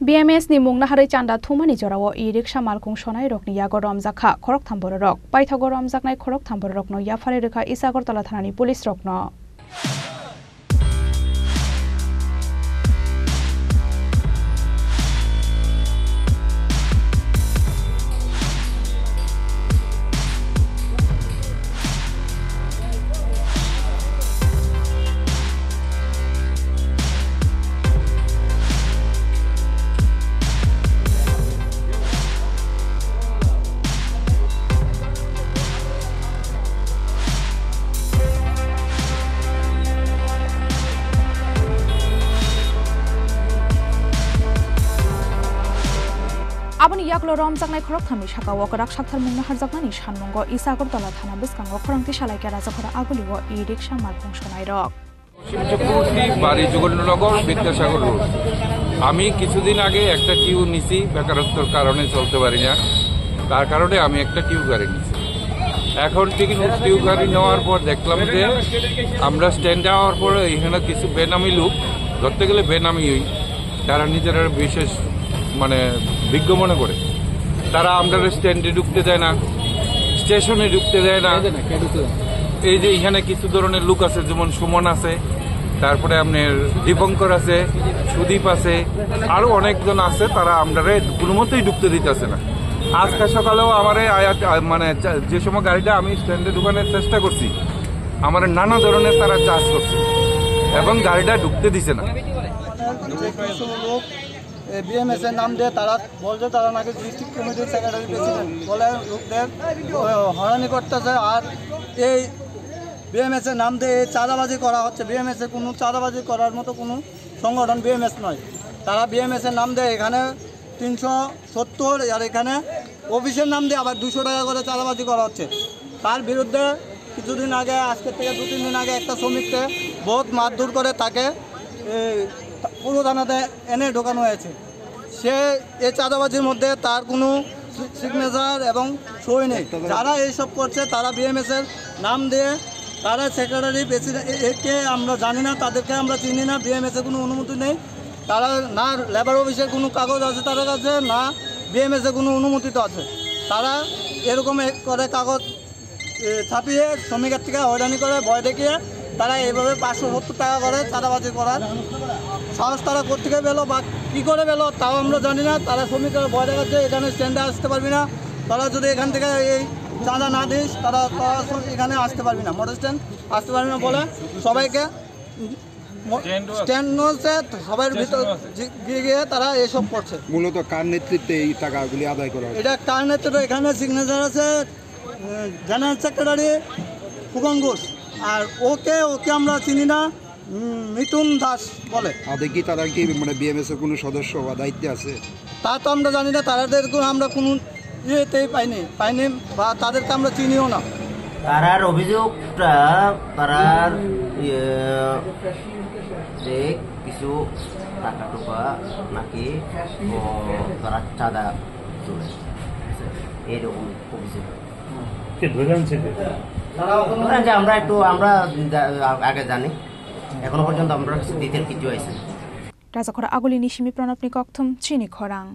BMS ni mungna harai chanda thumani jorawo e-rickshaw malkung sonai rokni yago romjakha khorok thambor rok paithago romjaknai khorok thambor rokno yafare rekha Isagartala thanani police rokno Aboni yaklo romjaknai khorok thami shakawo karak shakthar mungna harjaknani shanmongo Isagartala thana biskango khorangti shalai kera jakhora aguliwo e-rickshaw malkung sonai rok শিবচক্রবর্তী বাড়ি Jogendranagar Vidyasagar road. আমি কিছুদিন আগে একটা টিউ নিছি, বেকারত্বের কারণে চলতে পারি না, তার কারণে আমি একটা টিউ গাড়ি নিছি। এখন টিউ গাড়ি নেওয়ার পর দেখলাম যে আমরা স্ট্যান্ডে যাওয়ার পরে এখানে কিছু বেনামি লোক, ধরতে গেলে বেনামি তারা নিজেরা বিশেষ বিজ্ঞ মনে করে তারা আমরা স্ট্যান্ডে ঢুকতে দেয় না, স্টেশনে ঢুকতে দেয় না। এই যে এখানে কিছু ধরনের লোক আছে, যেমন সুমন আছে, তারপরে আপনার দীপঙ্কর আছে, সুদীপ আছে, আরো অনেকজন আছে, তারা আমরা কোনো মতেই ঢুকতে দিতেছে না। আজকে সকালেও আমার যে সময় গাড়িটা আমি স্ট্যান্ডে ঢুকানোর চেষ্টা করছি, আমার নানা ধরনের তারা চার্জ করছে এবং গাড়িটা ঢুকতে দিছে না। BMS এর নাম দিয়ে তারা বলছে তারা নাকি ডিস্ট্রিক্ট কমিটির সেক্রেটারি প্রেসিডেন্ট বলে লোকদের হয়রানি করতেছে। আর এই BMS এর নাম দিয়ে চাঁদাবাজি করা হচ্ছে। BMS এর কোনো চাঁদাবাজি করার মতো কোনো সংগঠন BMS নয়। তারা BMS এর নাম দিয়ে এখানে 370 আর এখানে অফিসের নাম দিয়ে আবার 200 টাকা করে চাঁদাবাজি করা হচ্ছে। তার বিরুদ্ধে কিছুদিন আগে, আজকের থেকে 2-3 দিন আগে একটা শ্রমিককে বহুত মারধর করে তাকে পুরো থানাতে এনে ঢোকানো হয়েছে। সে এই চাঁদাবাজির মধ্যে তার কোনো সিগনেচার এবং সই নেই। যারা এইসব করছে তারা BMS এর নাম দিয়ে, তারা সেক্রেটারি প্রেসিডেন্ট একে আমরা জানি না, তাদেরকে আমরা চিনি না। BMS এর কোনো অনুমতি নেই, তারা না লেবার অফিসের কোনো কাগজ আছে তাদের কাছে, না BMS এর কোনো অনুমতি তো আছে। তারা এরকম করে কাগজ ছাপিয়ে শ্রমিকের থেকে হয়রানি করে, ভয় দেখিয়ে তারা এইভাবে 570 টাকা করে চাঁদাবাজি করার সাহস তারা কোথেকে পেলো বা কী করে পেলো তাও আমরা জানি না। তারা শ্রমিকের ভয় দেখাচ্ছে, এখানে স্ট্যান্ডে আসতে পারবি না, তারা যদি এখান থেকে এই চাঁদা না দিস তারা এখানে আসতে পারবি না, মোটর স্ট্যান্ড আসতে পারবি না বলে সবাইকে স্ট্যান্ড হচ্ছে সবার ভিতর গিয়ে তারা এসব করছে। মূলত কার নেতৃত্বে এই টাকাগুলি আদায় করা? এটা কার নেতৃত্বে? এখানে সিগনেচার আছে জেনারেল সেক্রেটারি ফুকন ঘোষ, আর ওকে আমরা চিনি না, মিঠুন দাস বলে। কি তারা কি BMS এর কোনো সদস্য বা দায়িত্বে আছে? তা তো আমরা জানি না, তাদের আমরা কোনো ইয়েতেই পাইনি বা তাদেরকে আমরা চিনিও না। তারার অভিযোগটা তারার যে কিছু টাকা টুকা নাকি তারা চাঁদা চলে, এইরকম অভিযোগ। আমরা আগে জানি, এখনো পর্যন্ত আমরা ডিটেল কিছু আইছে। রাজাখরা আগুলি নিশিমি প্রণব নিকথম চিনি খরাং।